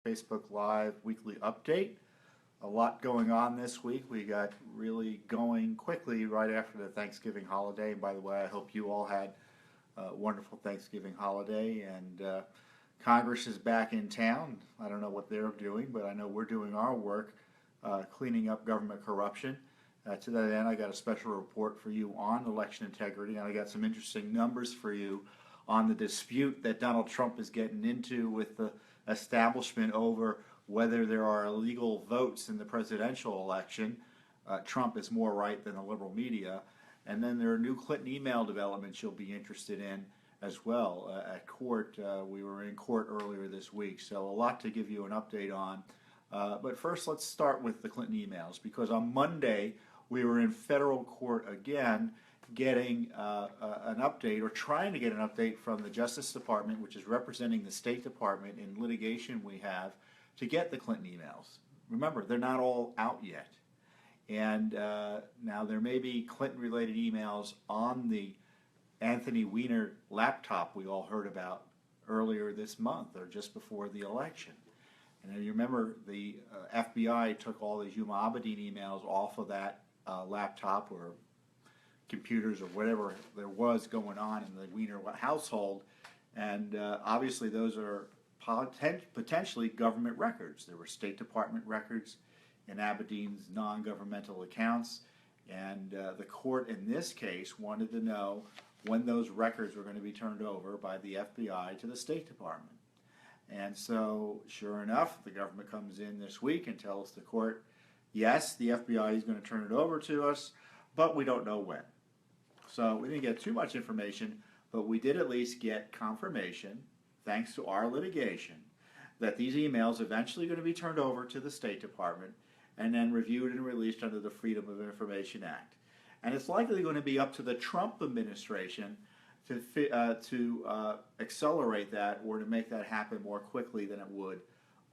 Facebook Live weekly update. A lot going on this week. We got really going quickly right after the Thanksgiving holiday. And by the way, I hope you all had a wonderful Thanksgiving holiday. And Congress is back in town. I don't know what they're doing, but I know we're doing our work cleaning up government corruption. To that end, I got a special report for you on election integrity, and I got some interesting numbers for you on the dispute that Donald Trump is getting into with the establishment over whether there are illegal votes in the presidential election. Trump is more right than the liberal media. And then there are new Clinton email developments you'll be interested in as well. At court, we were in court earlier this week, so a lot to give you an update on. But first, let's start with the Clinton emails, because on Monday, we were in federal court again getting an update, or trying to get an update from the Justice Department, which is representing the State Department in litigation we have to get the Clinton emails. Remember, they're not all out yet. And now there may be Clinton-related emails on the Anthony Weiner laptop we all heard about earlier this month or just before the election. And you remember the FBI took all the Huma Abedin emails off of that laptop or computers or whatever there was going on in the Weiner household, and obviously those are potentially government records. There were State Department records in Abedin's non-governmental accounts, and the court in this case wanted to know when those records were going to be turned over by the FBI to the State Department. And so, sure enough, the government comes in this week and tells the court, yes, the FBI is going to turn it over to us, but we don't know when. So we didn't get too much information, but we did at least get confirmation, thanks to our litigation, that these emails eventually going to be turned over to the State Department and then reviewed and released under the Freedom of Information Act. And it's likely going to be up to the Trump administration to accelerate that, or to make that happen more quickly than it would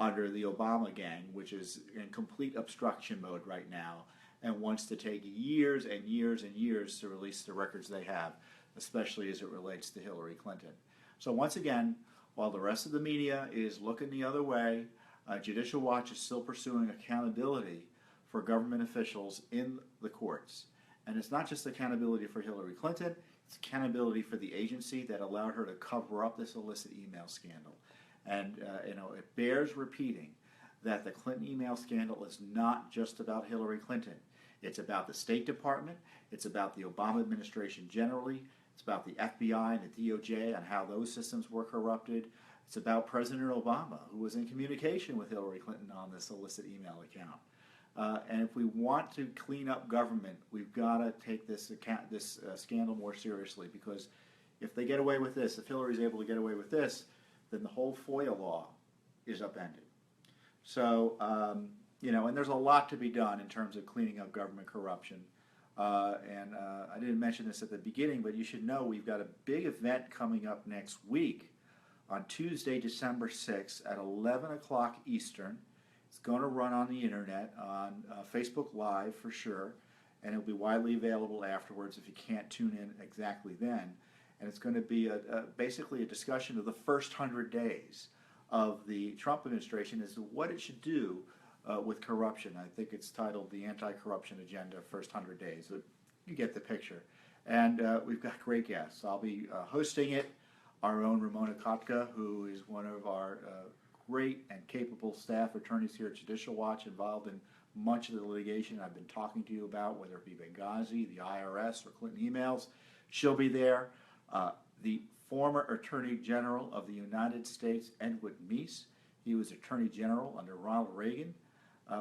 under the Obama gang, which is in complete obstruction mode right now and wants to take years and years and years to release the records they have, especially as it relates to Hillary Clinton. So once again, while the rest of the media is looking the other way, Judicial Watch is still pursuing accountability for government officials in the courts. And it's not just accountability for Hillary Clinton, it's accountability for the agency that allowed her to cover up this illicit email scandal. And it bears repeating that the Clinton email scandal is not just about Hillary Clinton. It's about the State Department, it's about the Obama administration generally, it's about the FBI and the DOJ and how those systems were corrupted. It's about President Obama, who was in communication with Hillary Clinton on this illicit email account. And if we want to clean up government, we've got to take this scandal more seriously, because if they get away with this, if Hillary's able to get away with this, then the whole FOIA law is upended. So, and there's a lot to be done in terms of cleaning up government corruption. I didn't mention this at the beginning, but you should know we've got a big event coming up next week on Tuesday, December 6th at 11 o'clock Eastern. It's going to run on the internet, on Facebook Live for sure, and it'll be widely available afterwards if you can't tune in exactly then. And it's going to be basically a discussion of the first 100 days of the Trump administration as to what it should do with corruption. I think it's titled The Anti-Corruption Agenda, First 100 Days. So you get the picture. And we've got great guests. I'll be hosting it. Our own Ramona Kotka, who is one of our great and capable staff attorneys here at Judicial Watch, involved in much of the litigation I've been talking to you about, whether it be Benghazi, the IRS, or Clinton emails. She'll be there. The former Attorney General of the United States, Edward Meese, he was Attorney General under Ronald Reagan,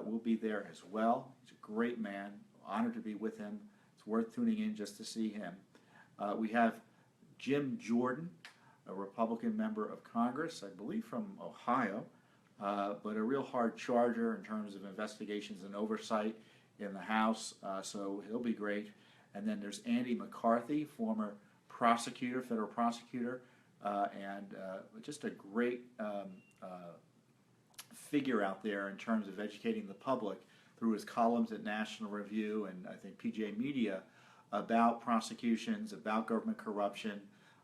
will be there as well. He's a great man. Honored to be with him. It's worth tuning in just to see him. We have Jim Jordan, a Republican member of Congress, I believe from Ohio, but a real hard charger in terms of investigations and oversight in the House, so he'll be great. And then there's Andy McCarthy, former prosecutor, federal prosecutor, and just a great figure out there in terms of educating the public through his columns at National Review and I think PJ Media about prosecutions, about government corruption,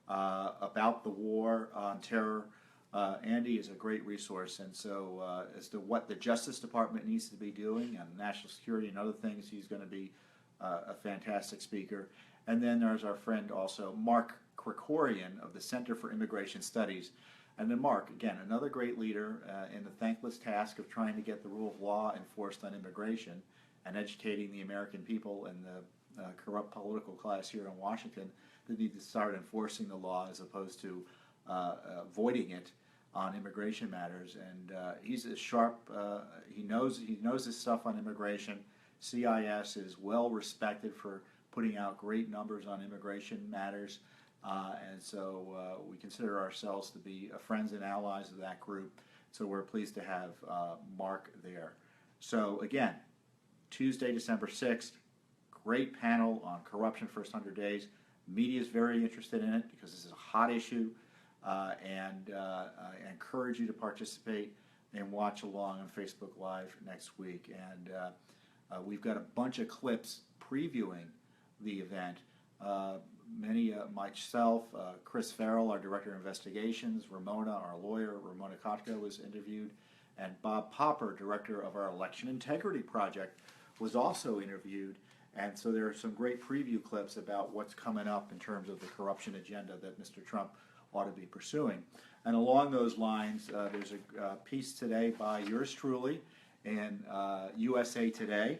about the war on terror, Andy is a great resource, and so as to what the Justice Department needs to be doing and national security and other things, he's going to be a fantastic speaker. And then there's our friend also, Mark Krikorian of the Center for Immigration Studies. And then Mark, again, another great leader in the thankless task of trying to get the rule of law enforced on immigration and educating the American people and the corrupt political class here in Washington that need to start enforcing the law as opposed to avoiding it on immigration matters. And he's a sharp, he knows his stuff on immigration. CIS is well respected for putting out great numbers on immigration matters. And so we consider ourselves to be friends and allies of that group. So we're pleased to have Mark there. So again, Tuesday, December 6th, great panel on corruption first 100 days. Media is very interested in it because this is a hot issue. And I encourage you to participate and watch along on Facebook Live next week. And we've got a bunch of clips previewing the event. Myself, Chris Farrell, our Director of Investigations, Ramona, our lawyer, Ramona Kotka was interviewed, and Bob Popper, Director of our Election Integrity Project, was also interviewed. And so there are some great preview clips about what's coming up in terms of the corruption agenda that Mr. Trump ought to be pursuing. And along those lines, there's a piece today by yours truly in USA Today.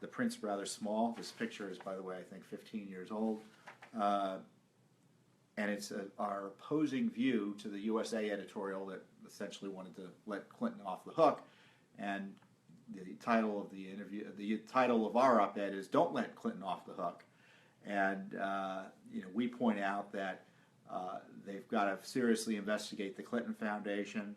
The print's rather small. This picture is, by the way, I think 15 years old. And it's our opposing view to the USA editorial that essentially wanted to let Clinton off the hook. And the title of the interview, the title of our op-ed is "Don't Let Clinton Off the Hook." And we point out that they've got to seriously investigate the Clinton Foundation.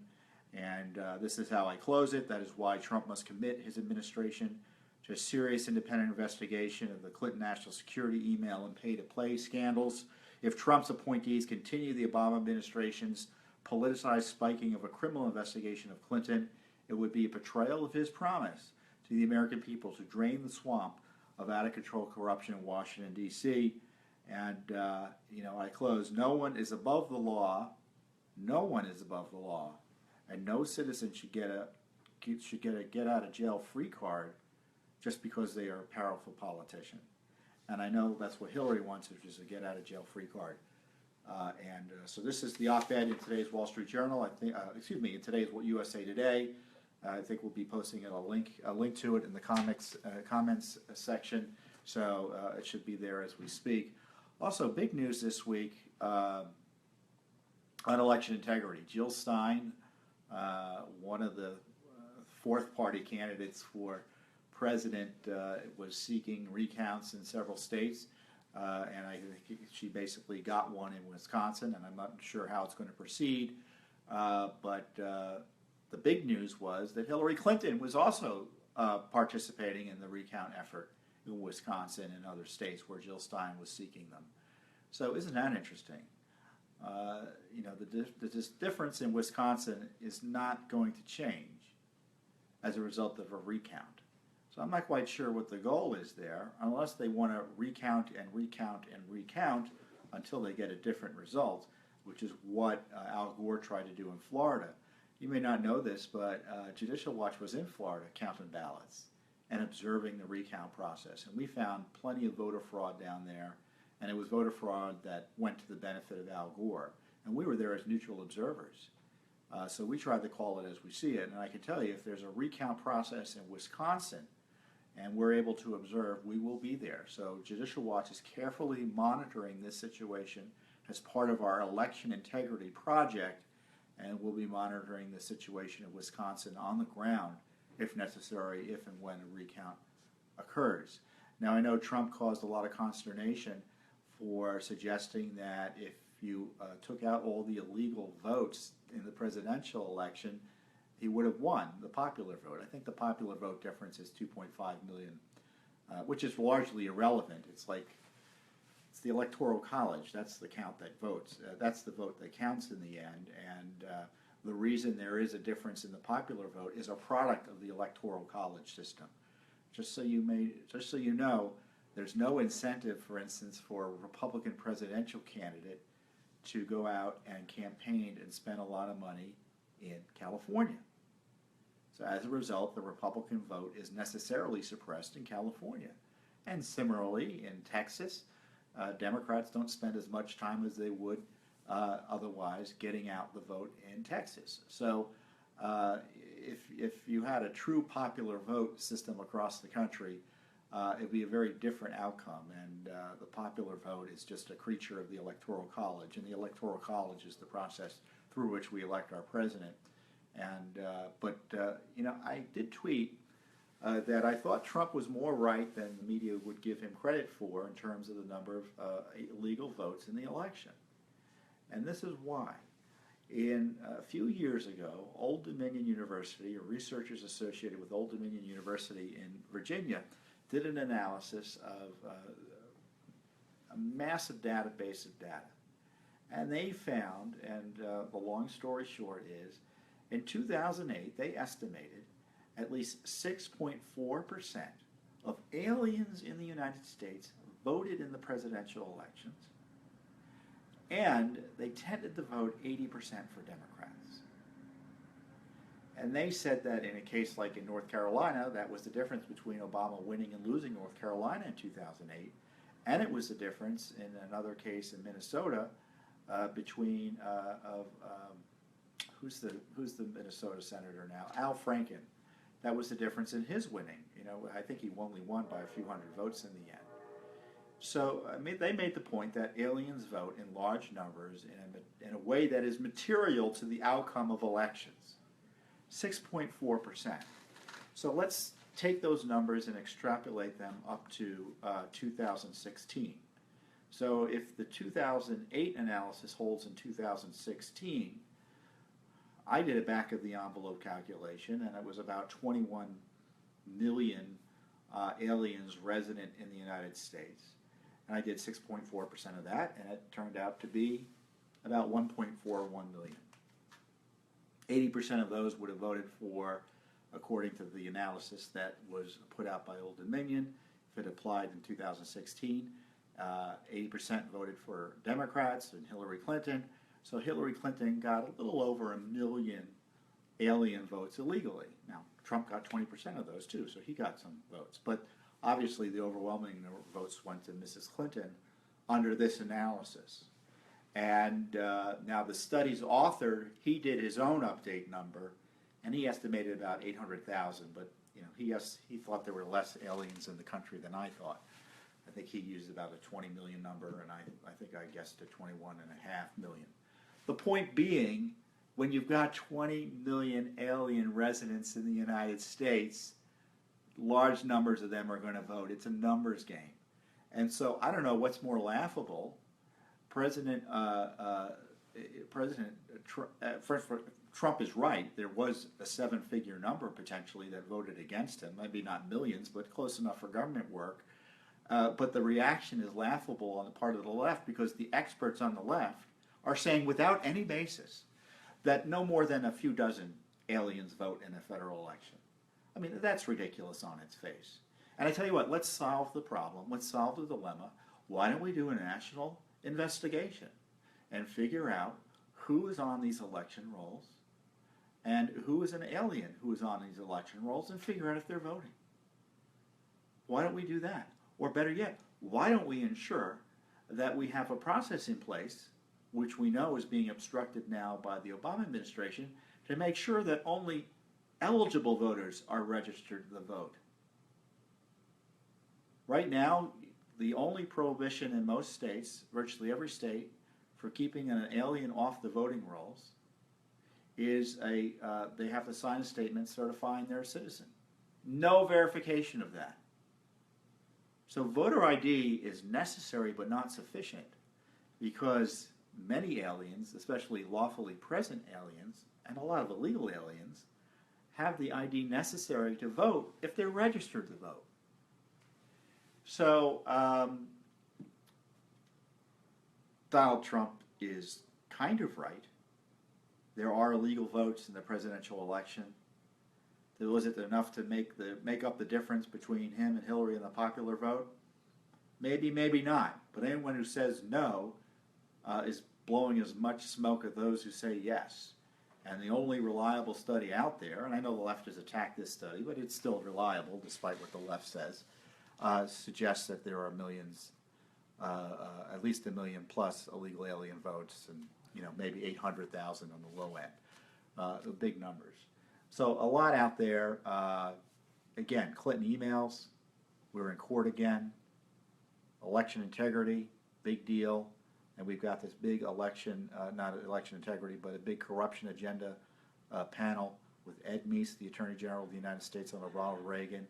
And this is how I close it. That is why Trump must commit his administration to a serious independent investigation of the Clinton national security email and pay-to-play scandals. If Trump's appointees continue the Obama administration's politicized spiking of a criminal investigation of Clinton, it would be a betrayal of his promise to the American people to drain the swamp of out-of-control corruption in Washington, D.C. And, I close. No one is above the law. No one is above the law. And no citizen should get a get-out-of-jail-free card just because they are a powerful politician. And I know that's what Hillary wants, which is a get-out-of-jail-free card. So this is the op-ed in today's Wall Street Journal. In today's USA Today. I think we'll be posting a link to it in the comments section. So it should be there as we speak. Also, big news this week on election integrity. Jill Stein, one of the fourth-party candidates for president, was seeking recounts in several states, and I think she basically got one in Wisconsin, and I'm not sure how it's going to proceed. But the big news was that Hillary Clinton was also participating in the recount effort in Wisconsin and other states where Jill Stein was seeking them. So isn't that interesting? The difference in Wisconsin is not going to change as a result of a recount. So I'm not quite sure what the goal is there, unless they want to recount and recount and recount until they get a different result, which is what Al Gore tried to do in Florida. You may not know this, but Judicial Watch was in Florida counting ballots and observing the recount process. And we found plenty of voter fraud down there, and it was voter fraud that went to the benefit of Al Gore. And we were there as neutral observers. So we tried to call it as we see it. And I can tell you, if there's a recount process in Wisconsin and we're able to observe, we will be there. So Judicial Watch is carefully monitoring this situation as part of our election integrity project, and we'll be monitoring the situation in Wisconsin on the ground if necessary, if and when a recount occurs. Now, I know Trump caused a lot of consternation for suggesting that if you took out all the illegal votes in the presidential election, he would have won the popular vote. I think the popular vote difference is 2.5 million, which is largely irrelevant. It's the Electoral College. That's the count that votes. That's the vote that counts in the end. And the reason there is a difference in the popular vote is a product of the Electoral College system. Just so you know, there's no incentive, for instance, for a Republican presidential candidate to go out and campaign and spend a lot of money in California. So as a result, the Republican vote is necessarily suppressed in California. And similarly, in Texas, Democrats don't spend as much time as they would otherwise getting out the vote in Texas. So if you had a true popular vote system across the country, it would be a very different outcome. And the popular vote is just a creature of the Electoral College. And the Electoral College is the process through which we elect our president. And I did tweet that I thought Trump was more right than the media would give him credit for in terms of the number of illegal votes in the election. And this is why. A few years ago, Old Dominion University, or researchers associated with Old Dominion University in Virginia, did an analysis of a massive database of data. And they found, and the long story short is, in 2008, they estimated at least 6.4% of aliens in the United States voted in the presidential elections, and they tended to vote 80% for Democrats. And they said that in a case like in North Carolina, that was the difference between Obama winning and losing North Carolina in 2008, and it was the difference in another case in Minnesota between who's the Minnesota senator now? Al Franken. That was the difference in his winning. I think he only won by a few hundred votes in the end. So they made the point that aliens vote in large numbers in a way that is material to the outcome of elections. 6.4%. So let's take those numbers and extrapolate them up to 2016. So if the 2008 analysis holds in 2016, I did a back-of-the-envelope calculation, and it was about 21 million aliens resident in the United States. And I did 6.4% of that, and it turned out to be about 1.41 million. 80% of those would have voted for, according to the analysis that was put out by Old Dominion, if it applied in 2016, 80% voted for Democrats and Hillary Clinton. So Hillary Clinton got a little over 1 million alien votes illegally. Now, Trump got 20% of those too, so he got some votes. But obviously the overwhelming number of votes went to Mrs. Clinton under this analysis. And now the study's author, he did his own update number, and he estimated about 800,000, but he thought there were less aliens in the country than I thought. I think he used about a 20 million number, and I think I guessed at 21.5 million. The point being, when you've got 20 million alien residents in the United States, large numbers of them are going to vote. It's a numbers game. And so I don't know what's more laughable. Trump is right. There was a 7-figure number potentially that voted against him. Maybe not millions, but close enough for government work. But the reaction is laughable on the part of the left because the experts on the left are saying without any basis that no more than a few dozen aliens vote in a federal election. I mean, that's ridiculous on its face. And I tell you what, let's solve the problem. Let's solve the dilemma. Why don't we do a national investigation and figure out who is on these election rolls and who is an alien who is on these election rolls and figure out if they're voting? Why don't we do that? Or better yet, why don't we ensure that we have a process in place, which we know is being obstructed now by the Obama administration, to make sure that only eligible voters are registered to vote? Right now, the only prohibition in most states, virtually every state, for keeping an alien off the voting rolls is they have to sign a statement certifying they're a citizen. No verification of that. So voter ID is necessary but not sufficient because many aliens, especially lawfully present aliens, and a lot of illegal aliens, have the ID necessary to vote if they're registered to vote. So Donald Trump is kind of right. There are illegal votes in the presidential election. Was it enough to make up the difference between him and Hillary in the popular vote? Maybe, maybe not. But anyone who says no is blowing as much smoke at those who say yes. And the only reliable study out there, and I know the left has attacked this study, but it's still reliable despite what the left says, suggests that there are millions, at least 1 million plus illegal alien votes, and maybe 800,000 on the low end. The big numbers. So a lot out there. Again, Clinton emails. We're in court again. Election integrity, big deal. And we've got this big election, not election integrity, but a big corruption agenda panel with Ed Meese, the Attorney General of the United States under Ronald Reagan,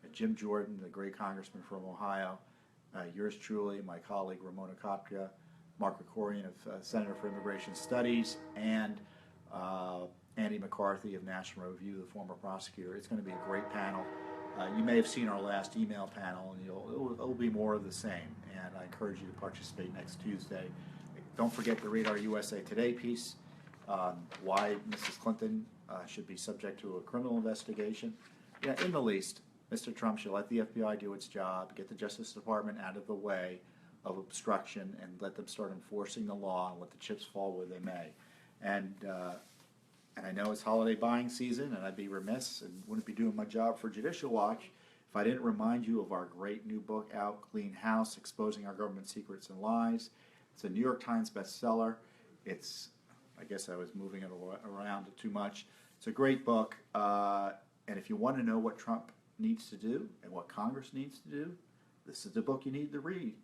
and Jim Jordan, the great congressman from Ohio, yours truly, my colleague Ramona Kotka, Mark Krikorian, Senator for Immigration Studies, and Andy McCarthy of National Review, the former prosecutor. It's going to be a great panel. You may have seen our last email panel, and it'll be more of the same. And I encourage you to participate next Tuesday. Don't forget to read our USA Today piece on why Mrs. Clinton should be subject to a criminal investigation. In the least, Mr. Trump should let the FBI do its job, get the Justice Department out of the way of obstruction, and let them start enforcing the law and let the chips fall where they may. And I know it's holiday buying season, and I'd be remiss and wouldn't be doing my job for Judicial Watch if I didn't remind you of our great new book out, Clean House, Exposing Our Government Secrets and Lies. It's a New York Times bestseller. I guess I was moving it around too much. It's a great book, and if you want to know what Trump needs to do and what Congress needs to do, this is the book you need to read,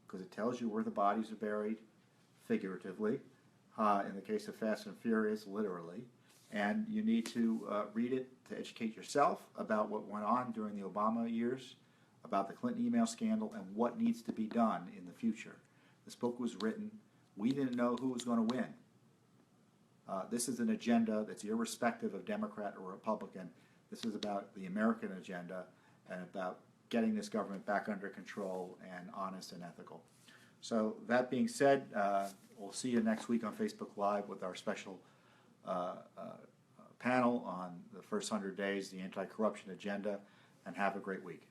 because it tells you where the bodies are buried, figuratively, in the case of Fast and Furious, literally. And you need to read it to educate yourself about what went on during the Obama years, about the Clinton email scandal, and what needs to be done in the future. This book was written. We didn't know who was going to win. This is an agenda that's irrespective of Democrat or Republican. This is about the American agenda and about getting this government back under control and honest and ethical. So that being said, we'll see you next week on Facebook Live with our special panel on the first 100 days, the anti-corruption agenda, and have a great week.